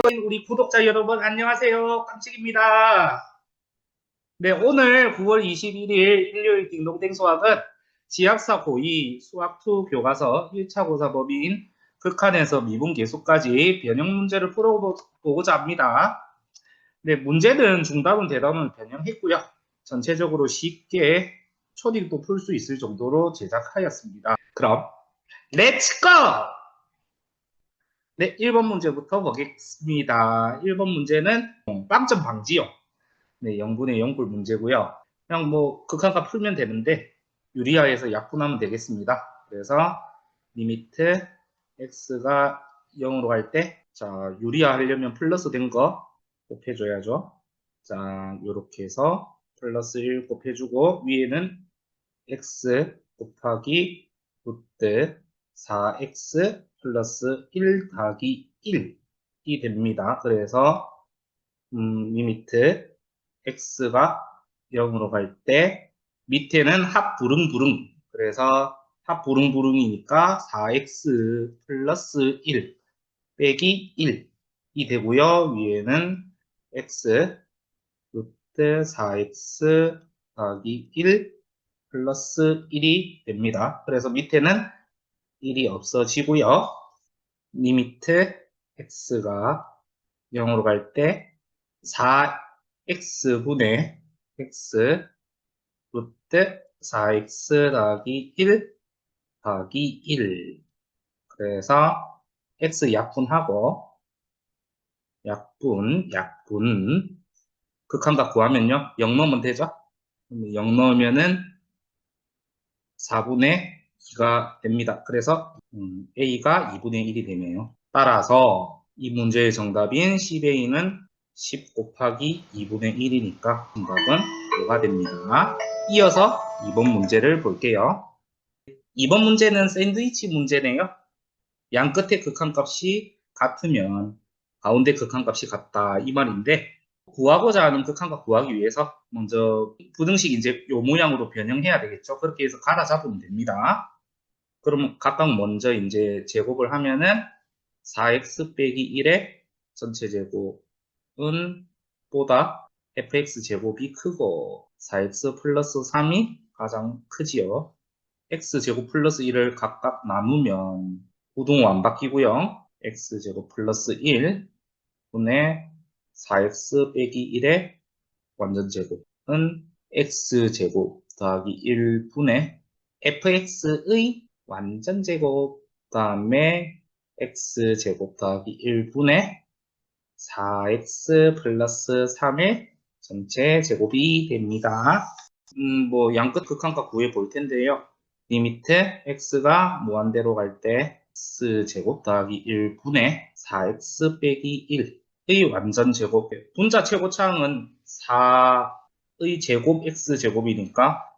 우리 구독자 여러분 안녕하세요. 깜찍입니다. 네, 오늘 9월 21일 일요일 딩동댕 수학은 지학사 고2 수학2 교과서 1차 고사 법인 극한에서 미분 계수까지 변형 문제를 풀어보고자 합니다. 네, 문제는 중답은 대답은 변형했고요. 전체적으로 쉽게 초딩도 풀 수 있을 정도로 제작하였습니다. 그럼 렛츠고! 네, 1번 문제부터 보겠습니다. 1번 문제는 빵점 방지요. 네, 0분의 0꼴 문제고요. 그냥 뭐 극한값 풀면 되는데 유리화해서 약분하면 되겠습니다. 그래서 리미트 x가 0으로 갈 때, 자, 유리화 하려면 플러스 된 거 곱해줘야죠. 자, 요렇게 해서 플러스 1 곱해주고 위에는 x 곱하기 루트 4x 플러스 1 더하기 1이 됩니다. 그래서 리미트 x가 0으로 갈 때 밑에는 합 부릉부릉, 그래서 합 부릉부릉이니까 4x 플러스 1 빼기 1이 되고요. 위에는 x 루트 4x 더하기 1 플러스 1이 됩니다. 그래서 밑에는 1이 없어지고요. 리미트 x가 0으로 갈 때 4x분의 x 루트 4x 더하기 1 더하기 1. 그래서 x 약분하고 약분 극한값 구하면요 0 넣으면 되죠. 0 넣으면은 4분의 2가 됩니다. 그래서 A가 2분의 1이 되네요. 따라서 이 문제의 정답인 10A는 10 곱하기 2분의 1이니까 정답은 5가 됩니다. 이어서 2번 문제를 볼게요. 2번 문제는 샌드위치 문제네요. 양 끝의 극한값이 같으면 가운데 극한값이 같다 이 말인데, 구하고자 하는 극한값 구하기 위해서 먼저 부등식 이제 요 모양으로 변형해야 되겠죠. 그렇게 해서 갈아 잡으면 됩니다. 그러면 각각 먼저 이제 제곱을 하면은 4x 빼기 1의 전체 제곱은 보다 fx 제곱이 크고 4x 플러스 3이 가장 크지요. x제곱 플러스 1을 각각 나누면 부등호 안 바뀌고요. x제곱 플러스 1 분의 4x 빼기 1의 완전제곱은 x제곱 더하기 1분의 fx의 완전제곱 다음에 x제곱 더하기 1분의 4x 플러스 3의 전체 제곱이 됩니다. 뭐 양끝 극한값 구해 볼 텐데요. 리미트 x가 무한대로 갈 때 x제곱 더하기 1분의 4x 빼기 1의 완전제곱, 분자 최고차항은 4의 제곱 x제곱이니까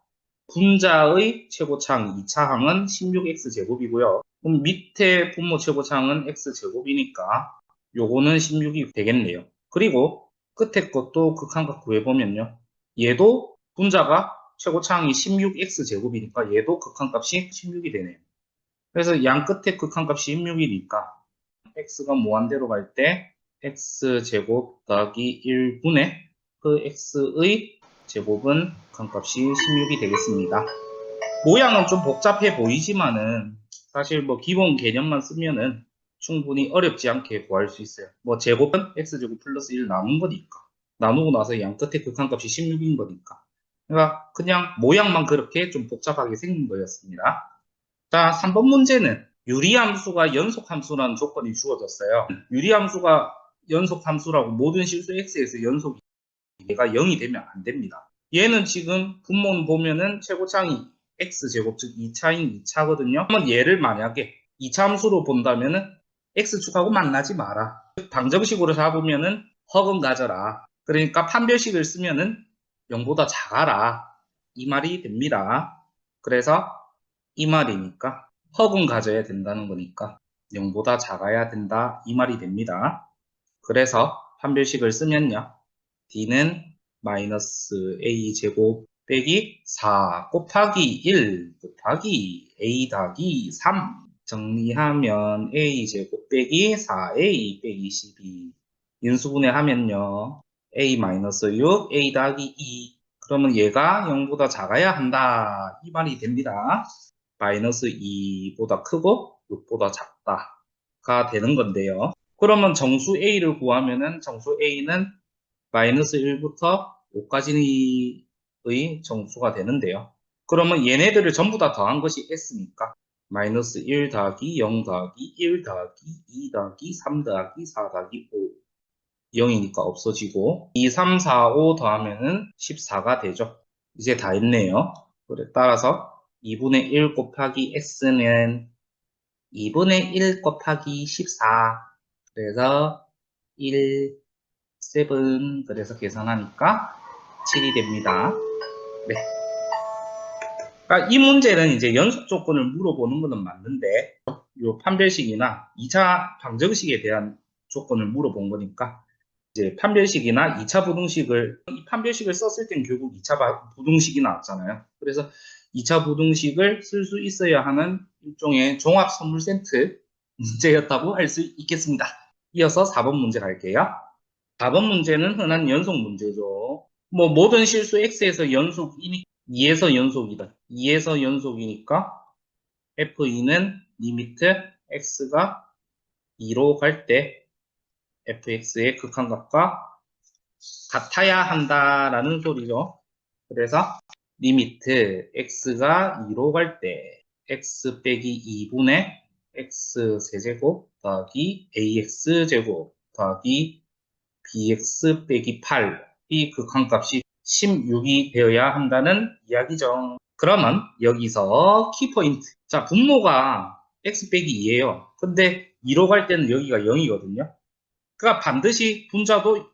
분자의 최고차항 2차항은 16x제곱이고요. 그럼 밑에 분모 최고차항은 x제곱이니까 요거는 16이 되겠네요. 그리고 끝에 것도 극한값 구해보면요. 얘도 분자가 최고차항이 16x제곱이니까 얘도 극한값이 16이 되네요. 그래서 양 끝에 극한값이 16이니까 x가 무한대로 갈 때 x제곱 더하기 1분의 그 x의 제곱은 극한값이 16이 되겠습니다. 모양은 좀 복잡해 보이지만은 사실 뭐 기본 개념만 쓰면은 충분히 어렵지 않게 구할 수 있어요. 뭐 제곱은 x제곱 플러스 1 나눈 거니까, 나누고 나서 양 끝에 극한값이 16인 거니까, 그러니까 그냥 모양만 그렇게 좀 복잡하게 생긴 거였습니다. 자, 3번 문제는 유리함수가 연속함수라는 조건이 주어졌어요. 유리함수가 연속함수라고 모든 실수 x에서 연속이 얘가 0이 되면 안 됩니다. 얘는 지금 분모는 보면은 최고차항이 x제곱, 즉 2차인 2차거든요. 그러면 얘를 만약에 2차 함수로 본다면은 x축하고 만나지 마라. 방정식으로 잡으면은 허근 가져라. 그러니까 판별식을 쓰면은 0보다 작아라. 이 말이 됩니다. 그래서 이 말이니까 허근 가져야 된다는 거니까 0보다 작아야 된다. 이 말이 됩니다. 그래서 판별식을 쓰면요. d는 마이너스 a제곱 빼기 4 곱하기 1 곱하기 a 더하기 3 정리하면 a제곱 빼기 4a 빼기 12 인수분해 하면요. A-6, A 더하기 2. 그러면 얘가 0보다 작아야 한다. 이 말이 됩니다. 마이너스 2보다 크고 6보다 작다가 되는 건데요. 그러면 정수 A를 구하면은 정수 A는 마이너스 1부터 5까지의 정수가 되는데요. 그러면 얘네들을 전부 다 더한 것이 S니까 마이너스 1 더하기 0 더하기 1 더하기 2 더하기 3 더하기 4 더하기 5 0이니까 없어지고 2, 3, 4, 5 더하면은 14가 되죠. 이제 다 했네요. 그래, 따라서 2분의 1 곱하기 S는 2분의 1 곱하기 14 그래서 1, 7 그래서 계산하니까 7이 됩니다. 네. 그러니까 이 문제는 이제 연속 조건을 물어보는 것은 맞는데 요 판별식이나 2차 방정식에 대한 조건을 물어본 거니까 이제 판별식이나 2차 부등식을 이 판별식을 썼을 땐 결국 2차 부등식이 나왔잖아요. 그래서 2차 부등식을 쓸 수 있어야 하는 일종의 종합 선물 세트 문제였다고 할 수 있겠습니다. 이어서 4번 문제 갈게요. 4번 문제는 흔한 연속 문제죠. 뭐 모든 실수 x에서 연속이니 2에서 연속이다. 2에서 연속이니까 f2는 리미트 x가 2로 갈 때 fx의 극한값과 같아야 한다라는 소리죠. 그래서 리미트 x가 2로 갈 때 x 빼기 2분의 x 세제곱 더하기 ax 제곱 더하기 bx 빼기 8이 극한값이 16이 되어야 한다는 이야기죠. 그러면 여기서 키포인트. 자, 분모가 x 빼기 2예요. 근데 2로 갈 때는 여기가 0이거든요. 그러니까 반드시 분자도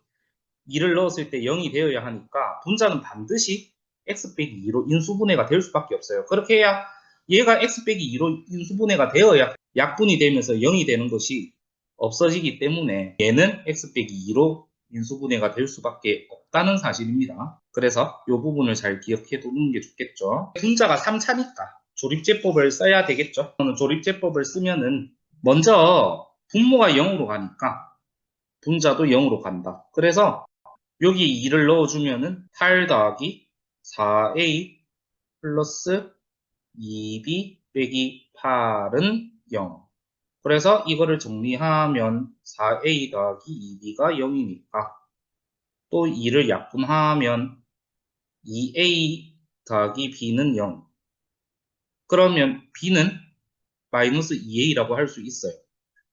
2를 넣었을 때 0이 되어야 하니까 분자는 반드시 x 빼기 2로 인수분해가 될 수밖에 없어요. 그렇게 해야 얘가 x 빼기 2로 인수분해가 되어야 약분이 되면서 0이 되는 것이 없어지기 때문에 얘는 x 빼기 2로 인수분해가 될 수밖에 없다는 사실입니다. 그래서 이 부분을 잘 기억해 두는 게 좋겠죠. 분자가 3차니까 조립제법을 써야 되겠죠. 조립제법을 쓰면은 먼저 분모가 0으로 가니까 분자도 0으로 간다. 그래서 여기 2를 넣어주면은 8 더하기 4a 플러스 2b 빼기 8은 0. 그래서 이거를 정리하면 4a 더하기 2b가 0이니까 또 2를 약분하면 2a 더하기 b는 0. 그러면 b는 마이너스 2a라고 할 수 있어요.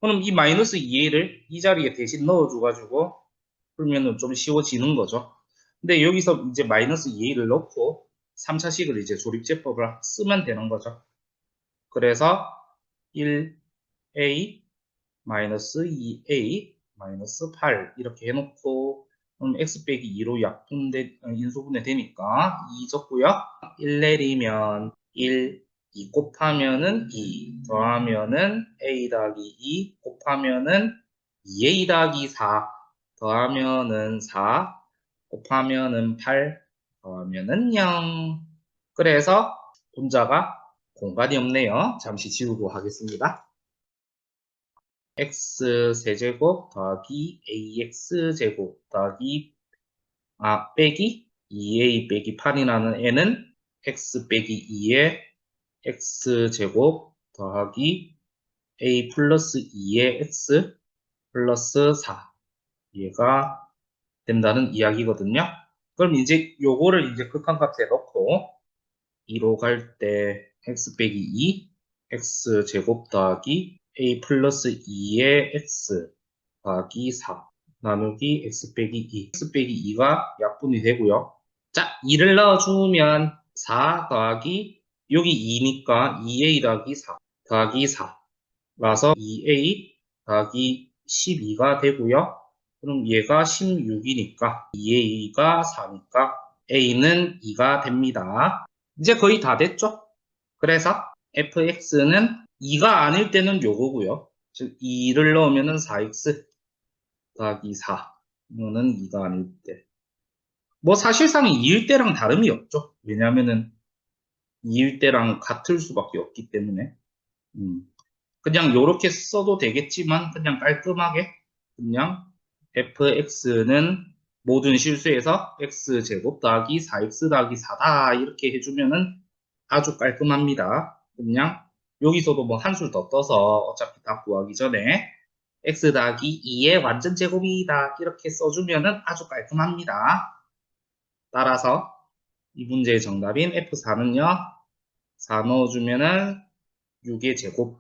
그럼 이 마이너스 2a를 이 자리에 대신 넣어줘가지고 풀면은 좀 쉬워지는 거죠. 근데 여기서 이제 마이너스 2a를 넣고 3차식을 이제 조립제법을 쓰면 되는 거죠. 그래서 1a 마이너스 2a 마이너스 8 이렇게 해놓고 x 빼기 2로 인수분해 되니까 2 적고요. 1 내리면 1, 2 곱하면은 2 더하면은 a 더하기 2 곱하면은 2a 더하기 4 더하면은 4 곱하면은 8 더하면은 0. 그래서 분자가 공간이 없네요. 잠시 지우고 하겠습니다. x 세제곱 더하기 ax 제곱 더하기 빼기 2a 빼기 8이라는 애는 x 빼기 2의 x 제곱 더하기 a 플러스 2의 x 플러스 4 얘가 된다는 이야기거든요. 그럼 이제 요거를 이제 극한값에 넣고 2로 갈 때 x 빼기 2 x 제곱 더하기 a 플러스 2의 x 더하기 4 나누기 x 빼기 2 x 빼기 2가 약분이 되고요. 자, 2를 넣어주면 4 더하기 여기 2니까 2a 더하기 4 더하기 4 라서 2a 더하기 12가 되고요. 그럼 얘가 16이니까 2a가 4니까 a는 2가 됩니다. 이제 거의 다 됐죠? 그래서 fx는 2가 아닐 때는 요거고요. 즉 2를 넣으면 4x 더하기 4 이거는 2가 아닐 때. 뭐 사실상 2일 때랑 다름이 없죠. 왜냐면은 2일 때랑 같을 수밖에 없기 때문에 그냥 요렇게 써도 되겠지만 그냥 깔끔하게 그냥 fx는 모든 실수에서 x제곱 더하기 4x 더하기 4다 이렇게 해주면은 아주 깔끔합니다. 그냥 여기서도 뭐 한술 더 떠서 어차피 다 구하기 전에 x 더하기 2의 완전 제곱이다 이렇게 써주면은 아주 깔끔합니다. 따라서 이 문제의 정답인 F4는요 4 넣어주면은 6의 제곱,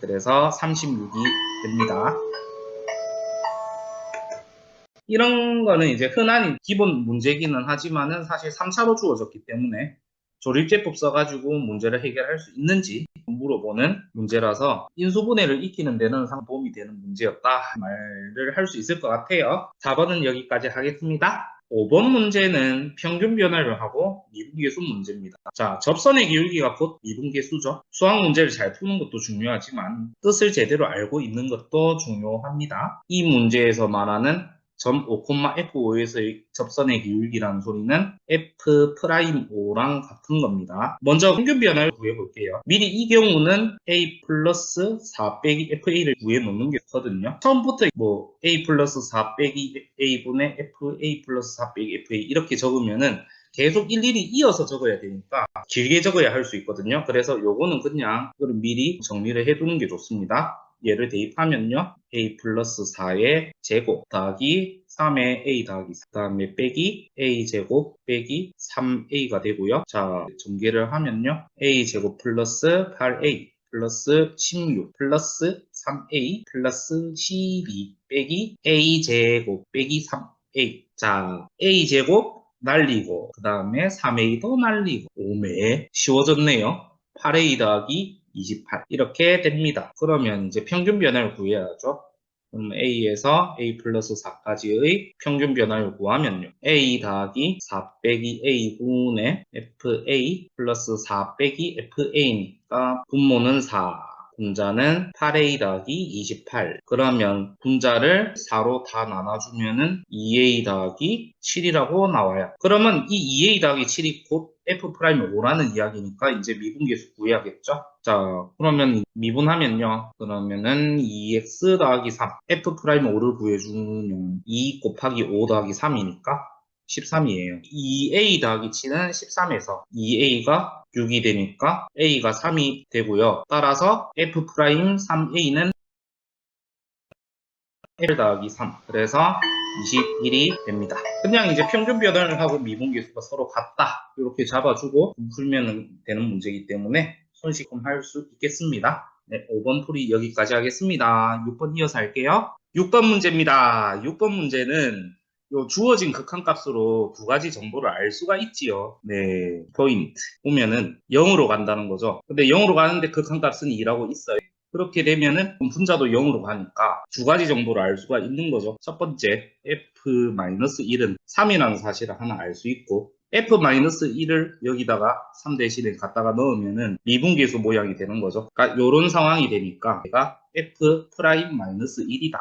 그래서 36이 됩니다. 이런 거는 이제 흔한 기본 문제기는 하지만은 사실 3차로 주어졌기 때문에 조립제법 써가지고 문제를 해결할 수 있는지 물어보는 문제라서 인수분해를 익히는 데는 상 도움이 되는 문제였다 말을 할 수 있을 것 같아요. 4번은 여기까지 하겠습니다. 5번 문제는 평균 변화를 하고 미분계수 문제입니다. 자, 접선의 기울기가 곧 미분계수죠. 수학 문제를 잘 푸는 것도 중요하지만 뜻을 제대로 알고 있는 것도 중요합니다. 이 문제에서 말하는 점 5,F5에서의 접선의 기울기라는 소리는 F'5랑 같은 겁니다. 먼저 평균 변화를 구해볼게요. 미리 이 경우는 A 플러스 4 빼기 FA를 구해놓는 게 좋거든요. 처음부터 뭐 A 플러스 4 빼기 A분의 FA 플러스 4 빼기 FA 이렇게 적으면은 계속 일일이 이어서 적어야 되니까 길게 적어야 할 수 있거든요. 그래서 요거는 그냥 미리 정리를 해두는 게 좋습니다. 얘를 대입하면요. A 플러스 4의 제곱 더하기 3의 A 더하기 4, 다음에 빼기 A 제곱 빼기 3A가 되고요. 자, 전개를 하면요. A 제곱 플러스 8A 플러스 16 플러스 3A 플러스 12 빼기 A 제곱 빼기 3A. 자, A 제곱 날리고 그 다음에 3A도 날리고 5매 쉬워졌네요. 8A 더하기 28 이렇게 됩니다. 그러면 이제 평균 변화를 구해야죠. 그럼 A에서 A 플러스 4까지의 평균 변화를 구하면요. A 더하기 4 빼기 A분의 FA 플러스 4 빼기 FA니까 분모는 4, 분자는 8A 더하기 28. 그러면 분자를 4로 다 나눠주면은 2A 더하기 7이라고 나와요. 그러면 이 2A 더하기 7이 곧 F'5라는 이야기니까 이제 미분계수 구해야겠죠? 자, 그러면 미분하면요. 그러면은 2x 더하기 3, F'5를 구해주면 2 곱하기 5 더하기 3이니까 13이에요. 2a 더하기 7은 13에서 2a가 6이 되니까 a가 3이 되고요. 따라서 F'3a는 L 더하기 3. 그래서 21이 됩니다. 그냥 이제 평균 변화를 하고 미분계수가 서로 같다. 이렇게 잡아주고 풀면 되는 문제이기 때문에 손쉽게 할 수 있겠습니다. 네, 5번 풀이 여기까지 하겠습니다. 6번 이어서 할게요. 6번 문제입니다. 6번 문제는 요 주어진 극한값으로 두 가지 정보를 알 수가 있지요. 네, 포인트 보면은 0으로 간다는 거죠. 근데 0으로 가는데 극한값은 2라고 있어요. 그렇게 되면은 분자도 0으로 가니까 두 가지 정보를 알 수가 있는 거죠. 첫 번째, F-1은 3이라는 사실을 하나 알 수 있고, F-1을 여기다가 3 대신에 갖다가 넣으면은 미분계수 모양이 되는 거죠. 그러니까 이런 상황이 되니까 얘가 F'-1이다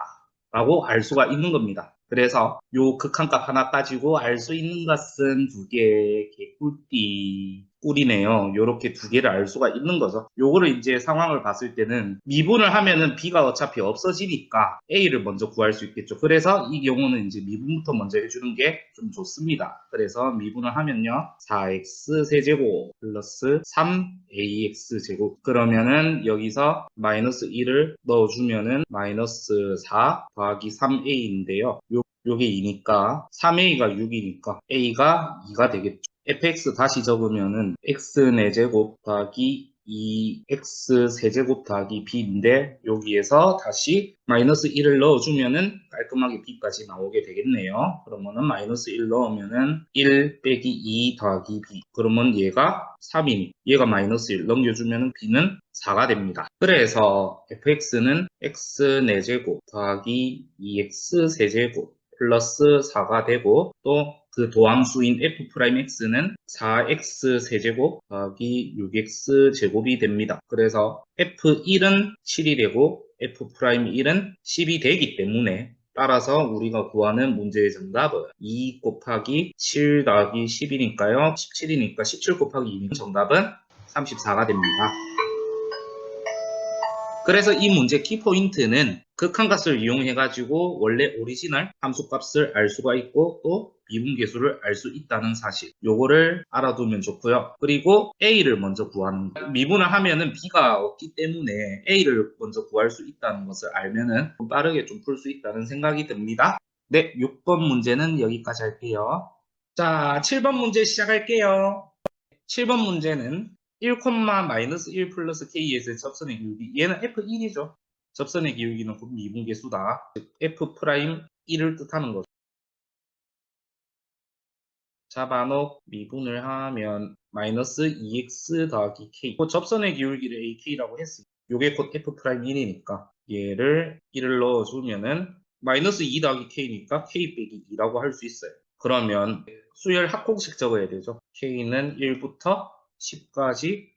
라고 알 수가 있는 겁니다. 그래서 요 극한값 하나 따지고 알 수 있는 것은 두 개, 개꿀띠. 꿀이네요. 요렇게 두 개를 알 수가 있는 거죠. 요거를 이제 상황을 봤을 때는 미분을 하면은 B가 어차피 없어지니까 A를 먼저 구할 수 있겠죠. 그래서 이 경우는 이제 미분부터 먼저 해주는 게 좀 좋습니다. 그래서 미분을 하면요. 4x 세제곱 플러스 3ax 제곱 그러면은 여기서 마이너스 1을 넣어주면은 마이너스 4 더하기 3a인데요. 요게 2니까 3a가 6이니까 a가 2가 되겠죠. fx 다시 적으면은 x 4제곱 더하기 2x 세제곱 더하기 b인데 여기에서 다시 마이너스 1을 넣어주면은 깔끔하게 b까지 나오게 되겠네요. 그러면은 마이너스 1 넣으면은 1 빼기 2 더하기 b 그러면 얘가 3이니 얘가 마이너스 1 넘겨주면은 b는 4가 됩니다. 그래서 fx는 x 4제곱 더하기 2x 세제곱 플러스 4가 되고 또 그 도함수인 f'x는 4x 세제곱 더하기 6x 제곱이 됩니다. 그래서 f1은 7이 되고 f'1은 10이 되기 때문에 따라서 우리가 구하는 문제의 정답은 2 곱하기 7 더하기 10이니까요. 17이니까 17 곱하기 2는 정답은 34가 됩니다. 그래서 이 문제 키포인트는 극한값을 이용해가지고 원래 오리지널 함수값을 알 수가 있고 또 미분계수를 알 수 있다는 사실, 요거를 알아두면 좋고요. 그리고 A를 먼저 구하는 거. 미분을 하면은 B가 없기 때문에 A를 먼저 구할 수 있다는 것을 알면은 좀 빠르게 좀 풀 수 있다는 생각이 듭니다. 네, 6번 문제는 여기까지 할게요. 자, 7번 문제 시작할게요. 7번 문제는 1, 마이너스 1 플러스 K에서의 접선의 기울기. 얘는 F1이죠. 접선의 기울기는 미분계수다. 즉 F 프라임 1을 뜻하는 거죠. 잡아놓고 미분을 하면 마이너스 2x 더하기 K. 접선의 기울기를 AK라고 했습니다. 요게 곧 F 프라임 1이니까 얘를 1을 넣어주면은 마이너스 2 더하기 K니까 K 빼기 2라고 할 수 있어요. 그러면 수열 합공식 적어야 되죠. K는 1부터 10까지,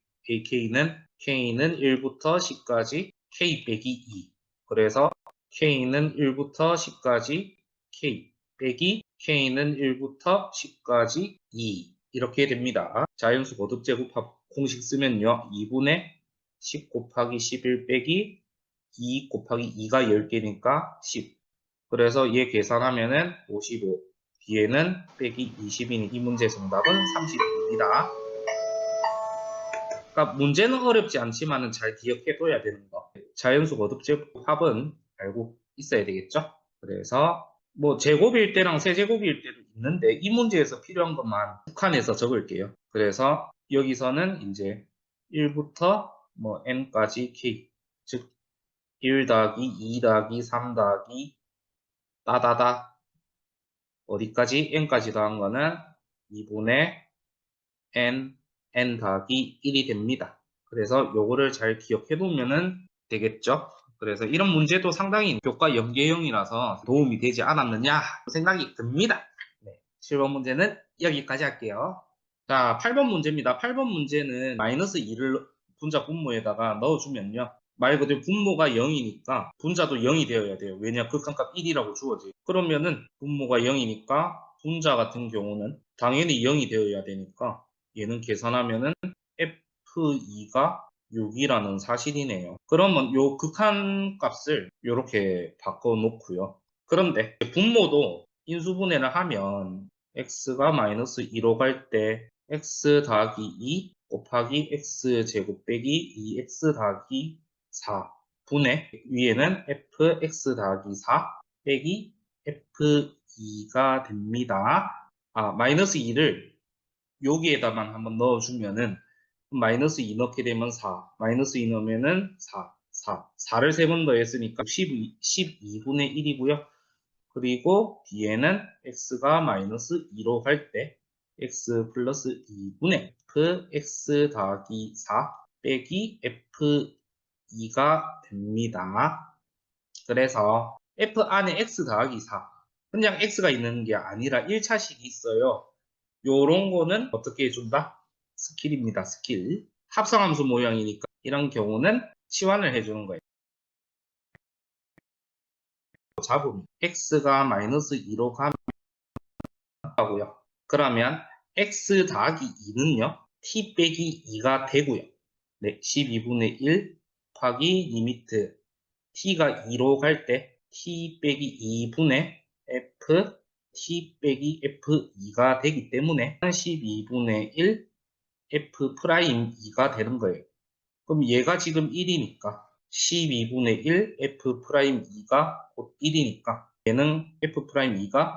K는 1부터 10까지 K 빼기 2. 그래서 K는 1부터 10까지 K 빼기 K는 1부터 10까지 2. 이렇게 됩니다. 자연수 거듭 제곱합 공식 쓰면요. 2분의 10 곱하기 11 빼기 2 곱하기 2가 10개니까 10. 그래서 얘 계산하면은 55. 뒤에는 빼기 20이니 이 문제 정답은 32입니다. 그러니까 문제는 어렵지 않지만은 잘 기억해둬야 되는 거. 자연수 거듭 제곱합은 알고 있어야 되겠죠? 그래서 뭐 제곱일 때랑 세제곱일 때도 있는데 이 문제에서 필요한 것만 국한해서 적을게요. 그래서 여기서는 이제 1부터 뭐 n까지 k, 즉 1 더하기 2 더하기 3 더하기 따다다 어디까지 n까지 더한 거는 2분의 n 더하기 1이 됩니다. 그래서 요거를 잘 기억해 놓으면 되겠죠. 그래서 이런 문제도 상당히 교과 연계형이라서 도움이 되지 않았느냐 생각이 듭니다. 네, 7번 문제는 여기까지 할게요. 자, 8번 문제입니다. 8번 문제는 마이너스 2를 분자 분모에다가 넣어주면요. 말 그대로 분모가 0이니까 분자도 0이 되어야 돼요. 왜냐? 극한값 1이라고 주어져요. 그러면은 분모가 0이니까 분자 같은 경우는 당연히 0이 되어야 되니까 얘는 계산하면은 F2가 6이라는 사실이네요. 그러면 요 극한값을 이렇게 바꿔 놓고요. 그런데 분모도 인수분해를 하면 x가 마이너스 2로 갈 때 x 더하기 2 곱하기 x제곱 빼기 2x 더하기 4 분의 위에는 fx 더하기 4 빼기 f2가 됩니다. 마이너스 2를 여기에다만 한번 넣어주면은 마이너스 2 넣게 되면 4, 마이너스 2 넣으면은 4를 3번 더했으니까 12분의 1이고요. 그리고 뒤에는 x가 마이너스 2로 갈 때 x 플러스 2분의 fx 더하기 4 빼기 f2가 됩니다. 그래서 f 안에 x 더하기 4 그냥 x가 있는 게 아니라 1차식이 있어요. 요런 거는 어떻게 해준다? 스킬입니다. 스킬. 합성함수 모양이니까 이런 경우는 치환을 해주는 거예요. 잡으면 x가 마이너스 2로 가고요. 그러면 x 더하기 2는요. t 빼기 2가 되고요. 네, 12분의 1 곱하기 리미트 t가 2로 갈 때 t 빼기 2분의 f t 빼기 f2가 되기 때문에 12분의 1 f 프라임 2가 되는 거예요. 그럼 얘가 지금 1이니까 12분의 1 f 프라임 2가 곧 1이니까 얘는 f 프라임 2가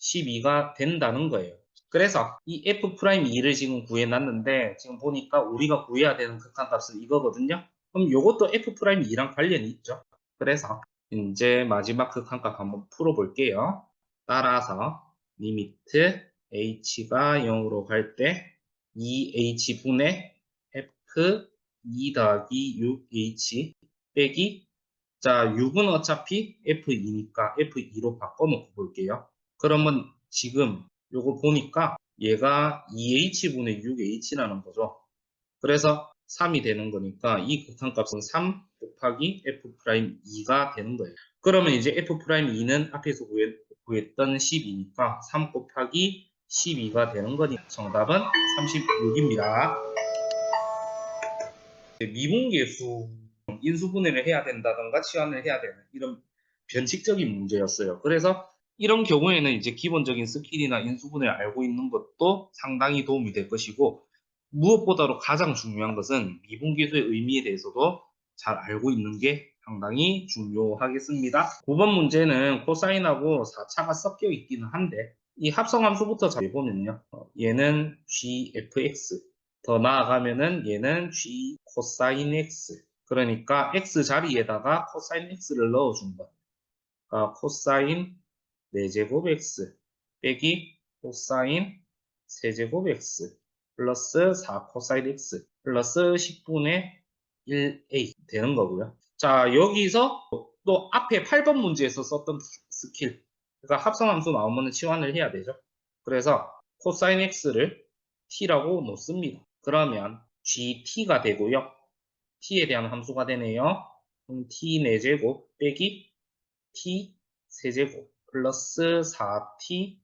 12가 된다는 거예요. 그래서 이 f 프라임 2를 지금 구해놨는데 지금 보니까 우리가 구해야 되는 극한값은 이거거든요. 그럼 이것도 f 프라임 2랑 관련이 있죠. 그래서 이제 마지막 극한값 한번 풀어볼게요. 따라서 리미트 h가 0으로 갈 때 2h분의 f 2 더하기 6h 빼기 자 6은 어차피 f2니까 f2로 바꿔놓고 볼게요. 그러면 지금 요거 보니까 얘가 2h분의 6h라는 거죠. 그래서 3이 되는 거니까 이 극한값은 3 곱하기 f'2가 되는 거예요. 그러면 이제 f'2는 앞에서 구했던 12니까 3 곱하기 12가 되는 거니까 정답은 36입니다. 미분계수 인수분해를 해야 된다던가 치환을 해야 되는 이런 변칙적인 문제였어요. 그래서 이런 경우에는 이제 기본적인 스킬이나 인수분해를 알고 있는 것도 상당히 도움이 될 것이고, 무엇보다도 가장 중요한 것은 미분계수의 의미에 대해서도 잘 알고 있는 게 상당히 중요하겠습니다. 9번 문제는 코사인하고 4차가 섞여 있기는 한데, 이 합성함수부터 잘 보면요. 얘는 gfx, 더 나아가면은 얘는 g 코사인 x. 그러니까 x 자리에다가 코사인 x를 넣어준 것. 코사인 4제곱 x 빼기 코사인 세제곱 x 플러스 4 코사인 x 플러스 10분의 1a 되는 거고요. 자, 여기서 또 앞에 8번 문제에서 썼던 스킬, 그러니까 합성함수 나오면 치환을 해야 되죠. 그래서 코사인 x를 t라고 놓습니다. 그러면 gt가 되고요. t에 대한 함수가 되네요. t 4제곱 빼기 t 세제곱 플러스 4t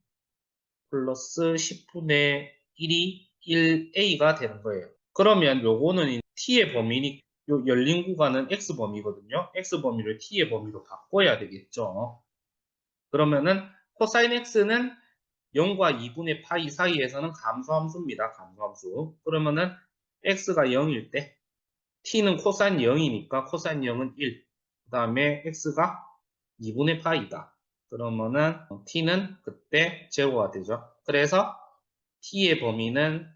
플러스 10분의 1이 1a가 되는 거예요. 그러면 요거는 t의 범위니, 요 열린 구간은 x 범위거든요. x 범위를 t의 범위로 바꿔야 되겠죠. 그러면은 코사인 x는 0과 2분의 파이 사이에서는 감소함수입니다. 감소함수. 그러면은 x가 0일 때 t는 코사인 0이니까 코사인 0은 1. 그 다음에 x가 2분의 파이다. 그러면은 t는 그때 제로가 되죠. 그래서 t의 범위는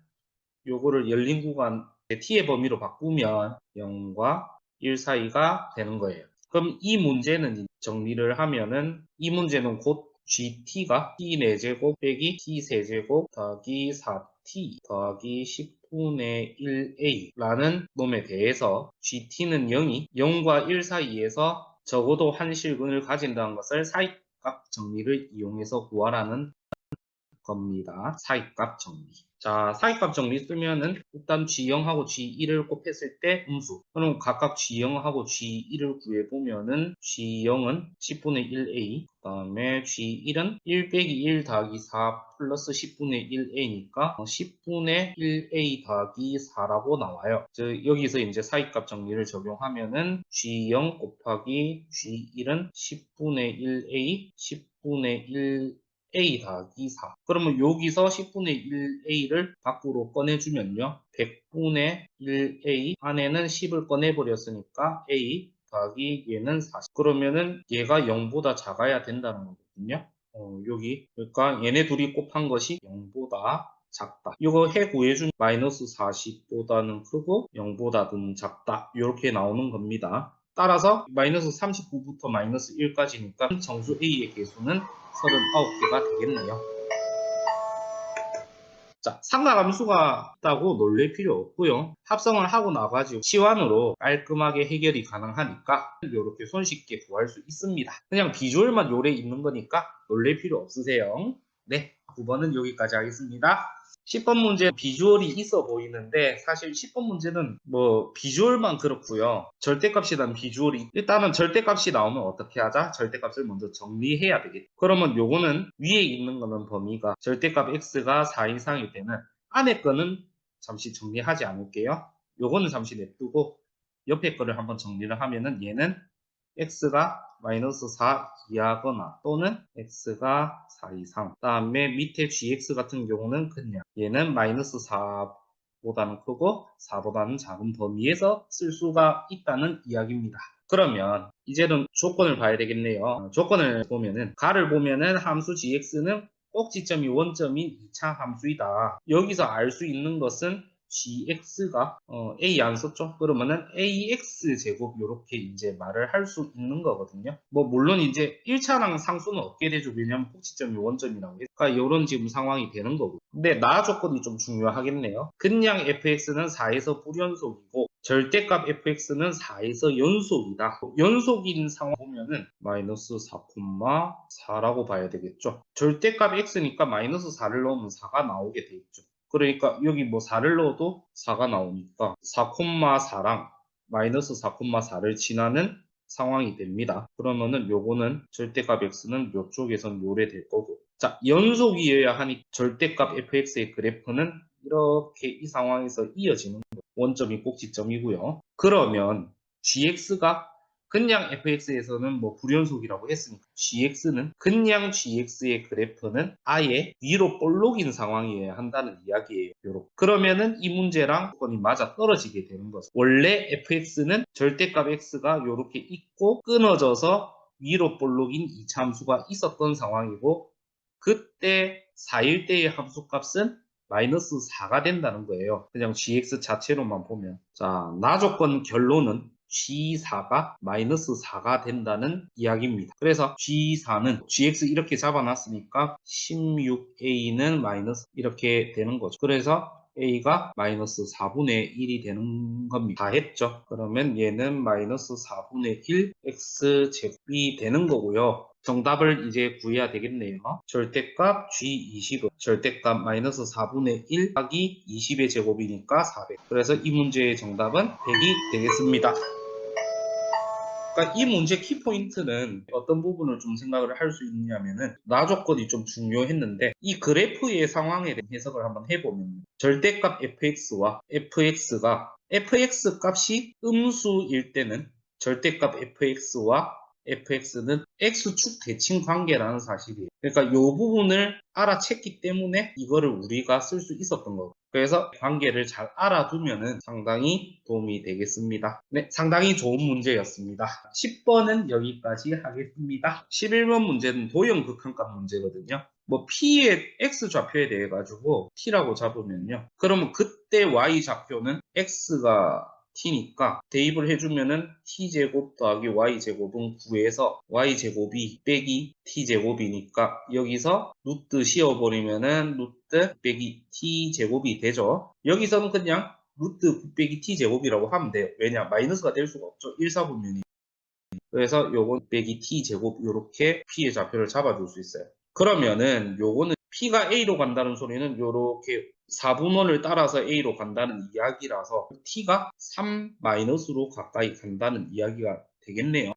요거를 열린 구간 t의 범위로 바꾸면 0과 1 사이가 되는 거예요. 그럼 이 문제는 정리를 하면은 이 문제는 곧 gt가 t 4제곱 빼기 t 세제곱 더하기 4t 더하기 10분의 1a 라는 놈에 대해서 gt는 0이 0과 1 사이에서 적어도 한 실근을 가진다는 것을 사이값 정리를 이용해서 구하라는 겁니다. 사이값 정리. 자, 사이값 정리 쓰면은 일단 G0하고 G1을 곱했을 때 음수. 그럼 각각 G0하고 G1을 구해보면은 G0은 10분의 1A, 그 다음에 G1은 1 빼기 1 더하기 4 플러스 10분의 1A니까 10분의 1A 더하기 4라고 나와요. 즉, 여기서 이제 사이값 정리를 적용하면은 G0 곱하기 G1은 10분의 1A, 10분의 1 a 더하기 4. 그러면 여기서 10분의 1a를 밖으로 꺼내주면요. 100분의 1a 안에는 10을 꺼내버렸으니까 a 더하기 얘는 40. 그러면은 얘가 0보다 작아야 된다는 거거든요. 여기. 그러니까 얘네 둘이 곱한 것이 0보다 작다. 이거 해 구해주면 마이너스 40보다는 크고 0보다는 작다. 이렇게 나오는 겁니다. 따라서 마이너스 39부터 마이너스 1까지니까 정수 A의 개수는 39개가 되겠네요. 자, 상가함수가 있다고 놀랄 필요 없고요. 합성을 하고 나가지고 치환으로 깔끔하게 해결이 가능하니까 이렇게 손쉽게 구할 수 있습니다. 그냥 비주얼만 요래 있는 거니까 놀랄 필요 없으세요. 네, 9번은 여기까지 하겠습니다. 10번 문제 비주얼이 있어 보이는데 사실 10번 문제는 뭐 비주얼만 그렇고요. 절대값이란 비주얼이 일단은 절대값이 나오면 어떻게 하자? 절대값을 먼저 정리해야 되겠죠. 그러면 요거는 위에 있는 거는 범위가 절대값 x가 4 이상일 때는 안에 거는 잠시 정리하지 않을게요. 요거는 잠시 냅두고 옆에 거를 한번 정리를 하면은 얘는 x가 마이너스 4 이하거나 또는 x가 4 이상. 그 다음에 밑에 gx 같은 경우는 그냥 얘는 마이너스 4보다는 크고 4보다는 작은 범위에서 쓸 수가 있다는 이야기입니다. 그러면 이제는 조건을 봐야 되겠네요. 조건을 보면은 가를 보면은 함수 gx는 꼭지점이 원점인 2차 함수이다. 여기서 알 수 있는 것은 gx가 a 안 썼죠? 그러면은 ax 제곱 이렇게 이제 말을 할 수 있는 거거든요. 뭐 물론 이제 1차랑 상수는 없게 되죠. 왜냐면 꼭지점이 원점이라고 그러니까 이런 지금 상황이 되는 거고. 근데 나 조건이 좀 중요하겠네요. 그냥 fx는 4에서 불연속이고 절대값 fx는 4에서 연속이다. 연속인 상황 보면은 마이너스 4,4라고 봐야 되겠죠. 절대값 x니까 마이너스 4를 넣으면 4가 나오게 돼 있죠. 그러니까 여기 뭐 4를 넣어도 4가 나오니까 4,4랑 마이너스 4,4를 지나는 상황이 됩니다. 그러면은 요거는 절대값 x는 요쪽에선 요래 될 거고. 자, 연속이어야 하니 절대값 fx의 그래프는 이렇게 이 상황에서 이어지는 거예요. 원점이 꼭지점이고요. 그러면 gx가 그냥 fx에서는 뭐 불연속이라고 했으니까 gx는 그냥 gx의 그래프는 아예 위로 볼록인 상황이어야 한다는 이야기예요. 그러면은 이 문제랑 조건이 맞아 떨어지게 되는 거죠. 원래 fx는 절대값 x가 이렇게 있고 끊어져서 위로 볼록인 이차 함수가 있었던 상황이고 그때 4일 때의 함수값은 마이너스 4가 된다는 거예요. 그냥 gx 자체로만 보면. 자, 나조건 결론은 G4가 마이너스 4가 된다는 이야기입니다. 그래서 G4는 GX 이렇게 잡아놨으니까 16A는 마이너스 이렇게 되는 거죠. 그래서 A가 마이너스 4분의 1이 되는 겁니다. 다 했죠. 그러면 얘는 마이너스 4분의 1 X제곱이 되는 거고요. 정답을 이제 구해야 되겠네요. 절대값 G20은 절대값 마이너스 4분의 1 하기 20의 제곱이니까 400. 그래서 이 문제의 정답은 100이 되겠습니다. 그러니까 이 문제 키포인트는 어떤 부분을 좀 생각을 할 수 있냐면은 나조건이 좀 중요했는데 이 그래프의 상황에 대한 해석을 한번 해보면 절대값 fx와 fx가 fx 값이 음수일 때는 절대값 fx와 fx는 x축 대칭 관계라는 사실이에요. 그러니까 이 부분을 알아챘기 때문에 이거를 우리가 쓸 수 있었던 거고 그래서 관계를 잘 알아두면 상당히 도움이 되겠습니다. 네, 상당히 좋은 문제였습니다. 10번은 여기까지 하겠습니다. 11번 문제는 도형 극한값 문제거든요. 뭐 P의 X좌표에 대해 가지고 T라고 잡으면요. 그러면 그때 Y 좌표는 X가 T니까 대입을 해주면은 T제곱 더하기 Y제곱은 9에서 Y제곱이 빼기 T제곱이니까 여기서 루트 씌워버리면은 루트 빼기 T제곱이 되죠. 여기서는 그냥 루트 9 빼기 T제곱이라고 하면 돼요. 왜냐? 마이너스가 될 수가 없죠. 1사분면이. 그래서 요건 빼기 T제곱 요렇게 P의 좌표를 잡아줄 수 있어요. 그러면은 요거는 P가 A로 간다는 소리는 요렇게 4분원을 따라서 A로 간다는 이야기라서 T가 3-로 가까이 간다는 이야기가 되겠네요.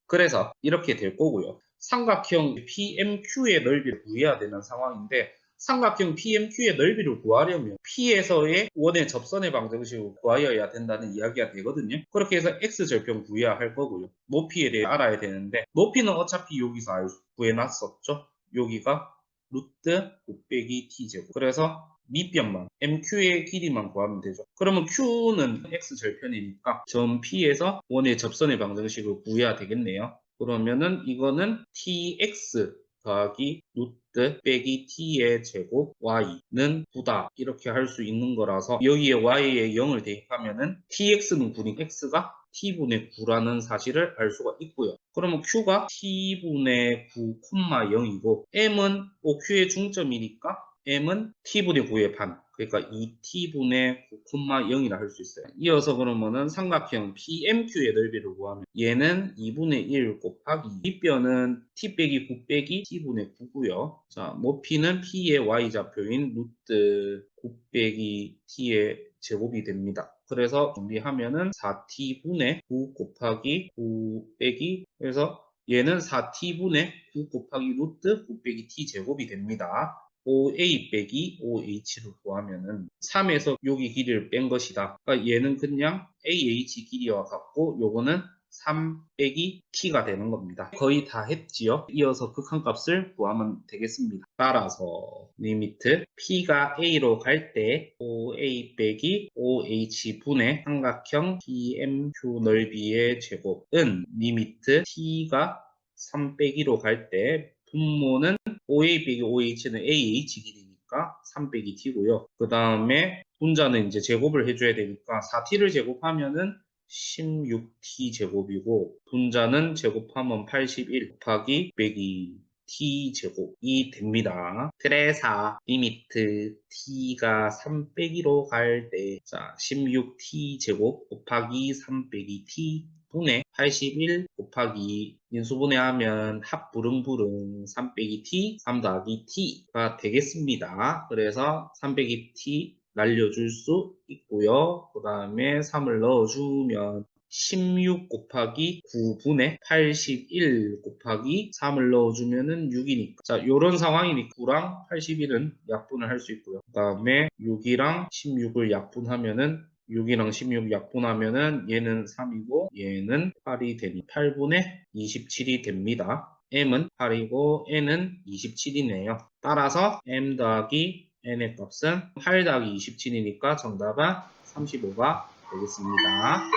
그래서 이렇게 될 거고요. 삼각형 PMQ의 넓이를 구해야 되는 상황인데 삼각형 PMQ의 넓이를 구하려면 P에서의 원의 접선의 방정식을 구하여야 된다는 이야기가 되거든요. 그렇게 해서 X절편 구해야 할 거고요. 높이에 대해 알아야 되는데 높이는 어차피 여기서 구해놨었죠. 여기가 루트 곱빼기 T제곱. 그래서 밑변만 MQ의 길이만 구하면 되죠. 그러면 Q는 X절편이니까 점 P에서 원의 접선의 방정식을 구해야 되겠네요. 그러면은 이거는 TX 더하기 루트 빼기 T의 제곱 Y는 9다 이렇게 할 수 있는 거라서 여기에 Y에 0을 대입하면은 TX는 9니까 X가 T분의 9라는 사실을 알 수가 있고요. 그러면 Q가 T분의 9, 0이고 M은 OQ의 중점이니까 M은 T분의 9의 반, 그러니까 2T분의 9,0이라 할 수 있어요. 이어서 그러면은 삼각형 PMQ의 넓이를 구하면 얘는 2분의 1 곱하기 밑변은 T 빼기 9 빼기 T분의 9고요. 자, 높이는 P의 Y좌표인 루트 9 빼기 T의 제곱이 됩니다. 그래서 정리하면은 4T분의 9 곱하기 9 빼기 그래서 얘는 4T분의 9 곱하기 루트 9 빼기 T제곱이 됩니다. OA 빼기 OH를 구하면은 3에서 여기 길이를 뺀 것이다. 그러니까 얘는 그냥 AH 길이와 같고 요거는 3 빼기 T가 되는 겁니다. 거의 다 했지요. 이어서 극한값을 구하면 되겠습니다. 따라서 리미트 P가 A로 갈 때 OA 빼기 OH 분의 삼각형 PMQ 넓이의 제곱은 리미트 T가 3 빼기로 갈 때 분모는 OA 빼기 OH는 AH 길이니까 3 빼기 T고요. 그 다음에 분자는 이제 제곱을 해줘야 되니까 4T를 제곱하면은 16T 제곱이고 분자는 제곱하면 81 곱하기 빼기 T 제곱이 됩니다. 그래서 리미트 T가 3 빼기로 갈 때 자 16T 제곱 곱하기 3 빼기 T 분의 81 곱하기 인수분해하면 합부릉부릉 3 빼기 t, 3 더하기 t가 되겠습니다. 그래서 3 빼기 t 날려줄 수 있고요. 그 다음에 3을 넣어주면 16 곱하기 9분의 81 곱하기 3을 넣어주면은 6이니까. 자, 요런 상황이니까 9랑 81은 약분을 할 수 있고요. 그 다음에 6이랑 16을 약분하면은 6이랑 16 약분하면은 얘는 3이고 얘는 8이 되니 8분의 27이 됩니다. m은 8이고 n은 27이네요. 따라서 m 더하기 n의 값은 8 더하기 27이니까 정답은 35가 되겠습니다.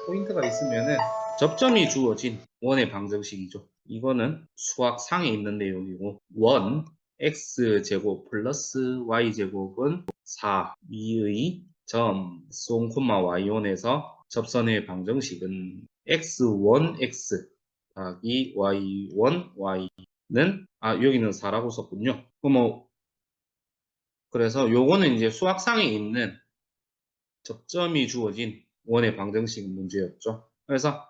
포인트가 있으면은 접점이 주어진 원의 방정식이죠. 이거는 수학상에 있는 내용이고 원 x제곱 플러스 y제곱은 4 위의 점 송, y1에서 접선의 방정식은 x1x 더하기 y1y는 여기는 4라고 썼군요. 그래서 요거는 이제 수학상에 있는 접점이 주어진 원의 방정식 문제였죠. 그래서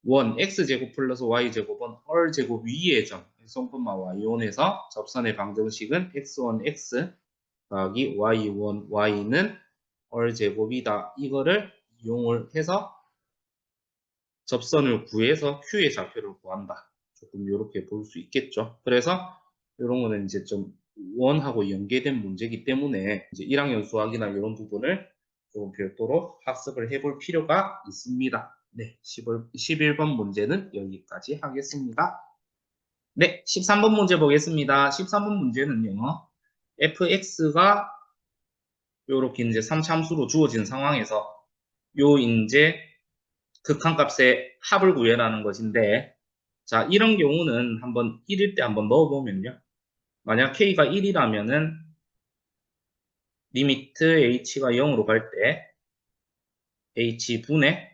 원 x제곱 플러스 y제곱은 얼제곱 위의 점 송분마 y1에서 접선의 방정식은 x1x 더하기 y1y는 얼제곱이다. 이거를 이용을 해서 접선을 구해서 q의 좌표를 구한다. 조금 이렇게 볼 수 있겠죠. 그래서 이런 거는 이제 좀 원하고 연계된 문제이기 때문에 이제 1학년 수학이나 이런 부분을 조금 별도로 학습을 해볼 필요가 있습니다. 네, 11번 문제는 여기까지 하겠습니다. 네, 13번 문제 보겠습니다. 13번 문제는요, fx가 이렇게 이제 3참수로 주어진 상황에서 요 이제 극한값의 합을 구해라는 것인데, 자, 이런 경우는 한번 1일 때 한번 넣어보면요. 만약 k가 1이라면은 리미트 h가 0으로 갈 때 h분의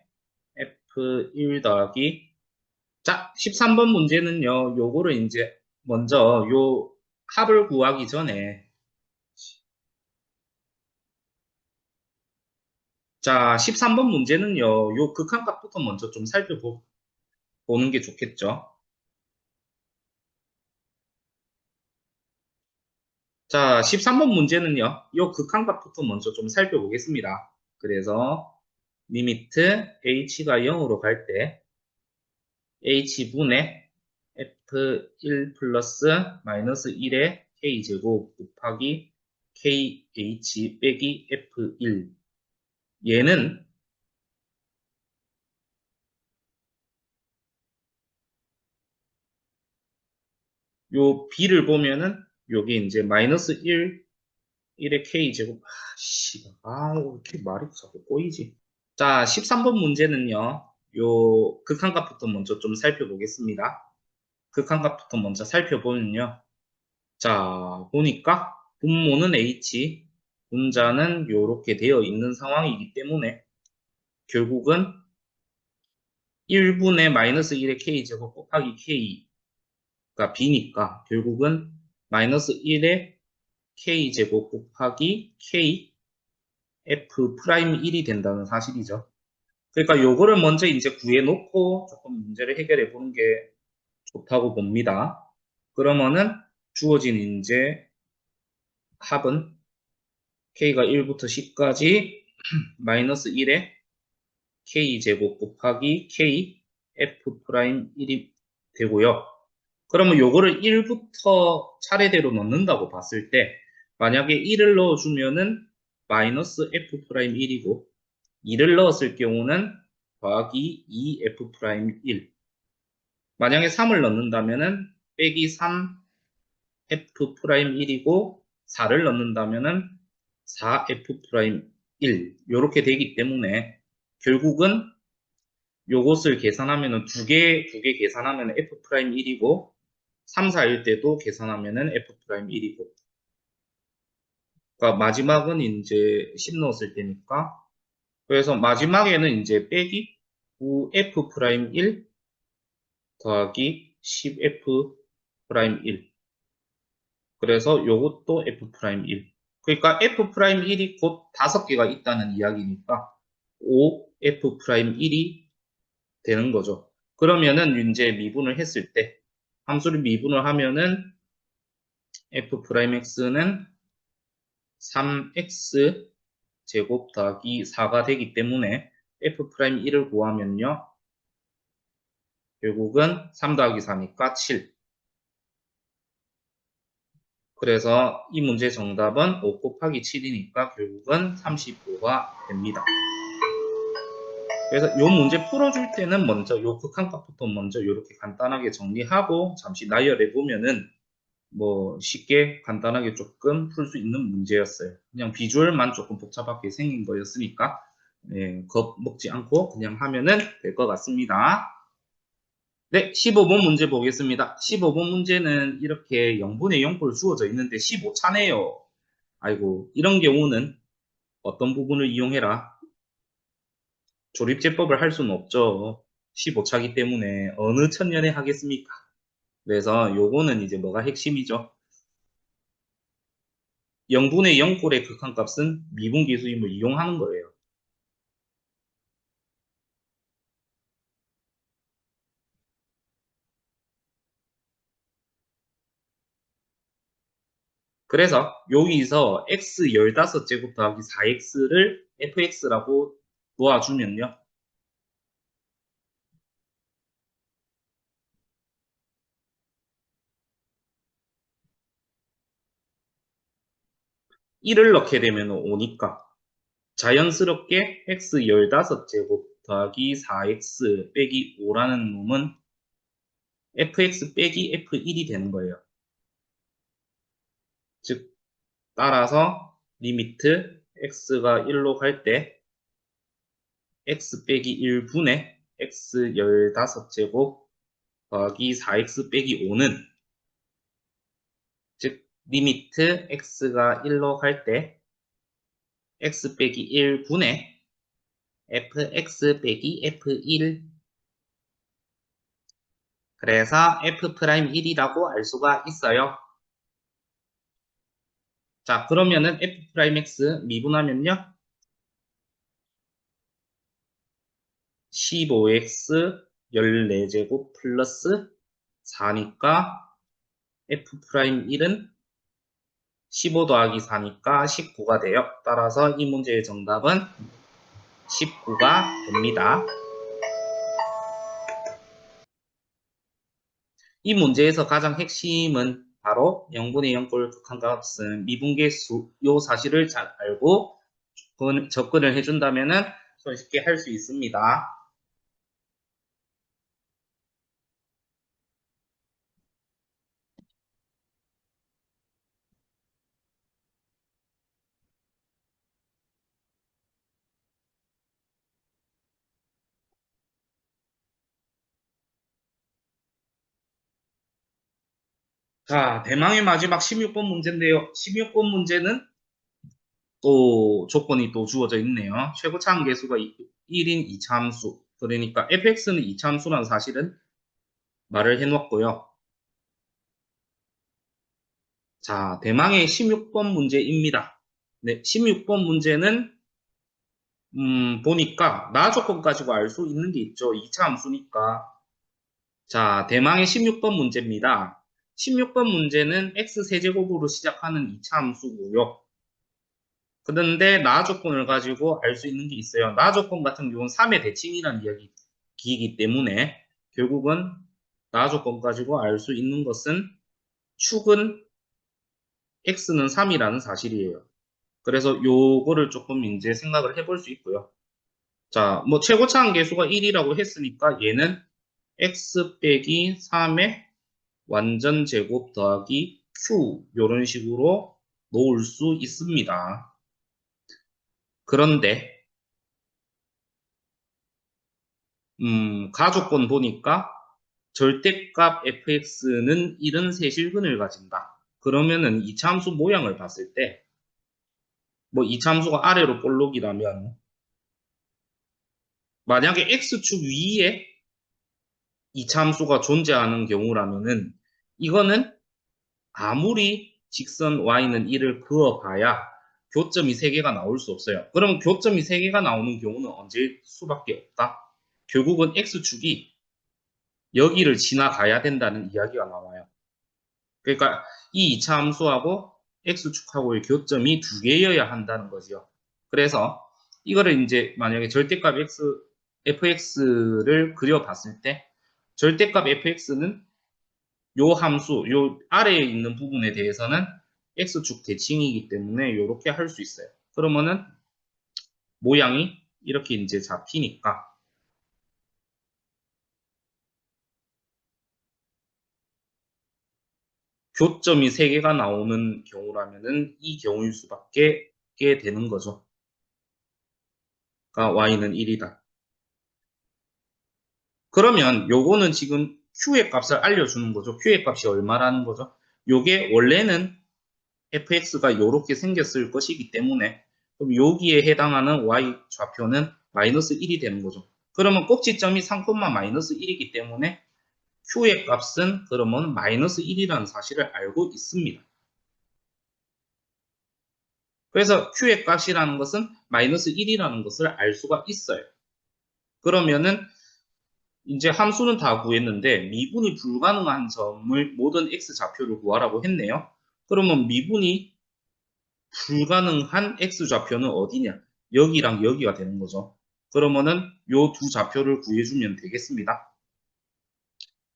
f1 더하기 자, 13번 문제는요. 요거를 이제 먼저 요 합을 구하기 전에 자, 13번 문제는요. 요 극한값부터 먼저 좀 살펴보는 게 좋겠죠. 자, 13번 문제는요. 요 극한값부터 먼저 좀 살펴보겠습니다. 그래서 리미트 h가 0으로 갈 때 h분의 f1 플러스 마이너스 1의 k제곱 곱하기 kh 빼기 f1 얘는 요 b를 보면은 요게 이제 마이너스 1의 k제곱 왜 이렇게 말이 자꾸 꼬이지? 자, 13번 문제는요. 요 극한값부터 먼저 좀 살펴보겠습니다. 극한값부터 먼저 살펴보면요. 자, 보니까 분모는 h, 분자는 요렇게 되어 있는 상황이기 때문에 결국은 1분의 마이너스 1의 k제곱 곱하기 k가 b니까 결국은 마이너스 1의 k제곱 곱하기 k f 프라임 1이 된다는 사실이죠. 그러니까 요거를 먼저 이제 구해놓고 조금 문제를 해결해 보는 게 좋다고 봅니다. 그러면은 주어진 이제 합은 k가 1부터 10까지 마이너스 1에 k제곱 곱하기 k f 프라임 1이 되고요. 그러면 요거를 1부터 차례대로 넣는다고 봤을 때 만약에 1을 넣어주면은 마이너스 f 프라임 1이고 2를 넣었을 경우는 더하기 2f 프라임 1 만약에 3을 넣는다면은 빼기 3f 프라임 1이고 4를 넣는다면은 4f 프라임 1 이렇게 되기 때문에 결국은 요것을 계산하면은 두 개 계산하면 f 프라임 1이고 3, 4일 때도 계산하면은 f 프라임 1이고 그러니까 마지막은 이제 10 넣었을 때니까 그래서 마지막에는 이제 빼기 9f 프라임 1 더하기 10f 프라임 1 그래서 요것도 f 프라임 1 그러니까 f 프라임 1이 곧 5개가 있다는 이야기니까 5f 프라임 1이 되는 거죠. 그러면은 이제 미분을 했을 때 함수를 미분을 하면은 f 프라임 x는 3x 제곱 더하기 4가 되기 때문에 f 프라임 1을 구하면요. 결국은 3 더하기 4니까 7. 그래서 이 문제 정답은 5 곱하기 7이니까 결국은 35가 됩니다. 그래서 이 문제 풀어줄 때는 먼저 이 극한값부터 먼저 이렇게 간단하게 정리하고 잠시 나열해 보면은 뭐 쉽게 간단하게 조금 풀 수 있는 문제였어요. 그냥 비주얼만 조금 복잡하게 생긴 거였으니까 겁먹지 않고 그냥 하면은 될 것 같습니다. 네, 15번 문제 보겠습니다. 15번 문제는 이렇게 0분의 0꼴 주어져 있는데 15차네요. 아이고, 이런 경우는 어떤 부분을 이용해라? 조립제법을 할 수는 없죠. 15차기 때문에 어느 천년에 하겠습니까? 그래서 요거는 이제 뭐가 핵심이죠? 0분의 0꼴의 극한값은 미분계 수임을 이용하는 거예요. 그래서 여기서 x 15제곱 더하기 4x를 fx라고 놓아주면요. 1을 넣게 되면 5니까 자연스럽게 x 15제곱 더하기 4x 빼기 5라는 놈은 fx 빼기 f1이 되는 거예요. 즉 따라서 리미트 x가 1로 갈 때 x 빼기 1분의 x 15제곱 더하기 4x 빼기 5는 즉 리미트 x가 1로 갈 때 x 빼기 1분의 fx 빼기 f1 그래서 f'1이라고 알 수가 있어요. 자 그러면은 f'x 미분하면요 15x 14제곱 플러스 4니까 f'1은 15 더하기 4니까 19가 돼요. 따라서 이 문제의 정답은 19가 됩니다. 이 문제에서 가장 핵심은 바로 0분의 0꼴 극한값은 미분계수 이 사실을 잘 알고 접근을 해준다면 손쉽게 할 수 있습니다. 자, 대망의 마지막 16번 문제인데요. 16번 문제는 또 조건이 또 주어져 있네요. 최고차 함계수가 1인 2차함수. 그러니까 fx는 2차함수라는 사실은 말을 해놓았고요. 자, 대망의 16번 문제입니다. 네, 16번 문제는 보니까 나 조건 가지고 알 수 있는 게 있죠. 2차 함수니까. 자, 대망의 16번 문제입니다. 16번 문제는 x 세제곱으로 시작하는 2차 함수고요. 그런데 나 조건을 가지고 알 수 있는 게 있어요. 나 조건 같은 경우는 3의 대칭이라는 이야기이기 때문에 결국은 나 조건 가지고 알 수 있는 것은 축은 x는 3이라는 사실이에요. 그래서 요거를 조금 이제 생각을 해볼 수 있고요. 자, 뭐 최고차 함계수가 1이라고 했으니까 얘는 x 빼기 3의 완전 제곱 더하기 q 이런 식으로 놓을 수 있습니다. 그런데 가조건 보니까 절대값 fx는 이런 세실근을 가진다. 그러면은 이차함수 모양을 봤을 때 뭐 이차함수가 아래로 볼록이라면 만약에 x축 위에 이차함수가 존재하는 경우라면은 이거는 아무리 직선 y는 1을 그어봐야 교점이 3개가 나올 수 없어요. 그럼 교점이 3개가 나오는 경우는 언제일 수밖에 없다? 결국은 x축이 여기를 지나가야 된다는 이야기가 나와요. 그러니까 이 2차 함수하고 x축하고의 교점이 2개여야 한다는 거죠. 그래서 이거를 이제 만약에 절대값 fx를 그려봤을 때 절대값 fx는 요 함수, 요 아래에 있는 부분에 대해서는 x축 대칭이기 때문에 이렇게 할 수 있어요. 그러면은 모양이 이렇게 이제 잡히니까 교점이 3개가 나오는 경우라면은 이 경우일 수밖에 되는 거죠. 그러니까 y는 1이다. 그러면 요거는 지금 q의 값을 알려주는 거죠. q의 값이 얼마라는 거죠. 요게 원래는 fx가 이렇게 생겼을 것이기 때문에 그럼 여기에 해당하는 y 좌표는 마이너스 1이 되는 거죠. 그러면 꼭지점이 3,-1이기 때문에 q의 값은 그러면 마이너스 1이라는 사실을 알고 있습니다. 그래서 q의 값이라는 것은 마이너스 1이라는 것을 알 수가 있어요. 그러면은 이제 함수는 다 구했는데 미분이 불가능한 점을 모든 x좌표를 구하라고 했네요. 그러면 미분이 불가능한 x좌표는 어디냐? 여기랑 여기가 되는 거죠. 그러면은 요 두 좌표를 구해주면 되겠습니다.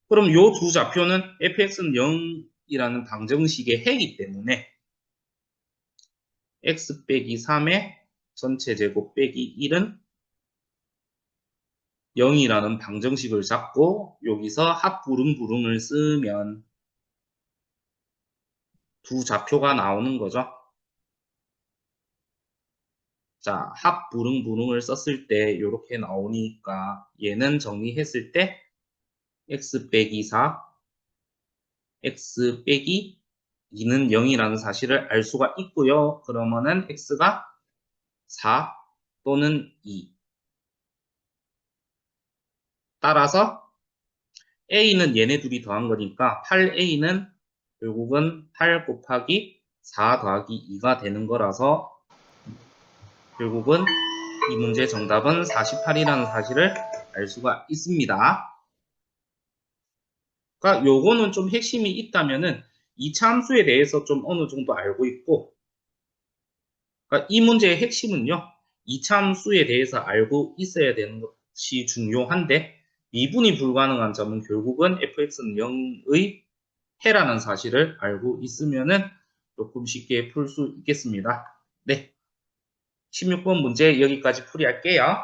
그럼 요 두 좌표는 fx는 0이라는 방정식의 해이기 때문에 x 빼기 3의 전체 제곱 빼기 1은 0이라는 방정식을 잡고 여기서 합부릉부릉을 쓰면 두 좌표가 나오는 거죠. 자, 합부릉부릉을 썼을 때 이렇게 나오니까 얘는 정리했을 때 x 빼기 4, x 빼기 2는 0이라는 사실을 알 수가 있고요. 그러면은 x가 4 또는 2. 따라서 a는 얘네 둘이 더한 거니까 8a는 결국은 8 곱하기 4 더하기 2가 되는 거라서 결국은 이 문제 정답은 48이라는 사실을 알 수가 있습니다. 그러니까 요거는 좀 핵심이 있다면은 2차 함수에 대해서 좀 어느 정도 알고 있고, 그러니까 이 문제의 핵심은요, 2차 함수에 대해서 알고 있어야 되는 것이 중요한데, 미분이 불가능한 점은 결국은 fx는 0의 해라는 사실을 알고 있으면은 조금 쉽게 풀 수 있겠습니다. 네. 16번 문제 여기까지 풀이할게요.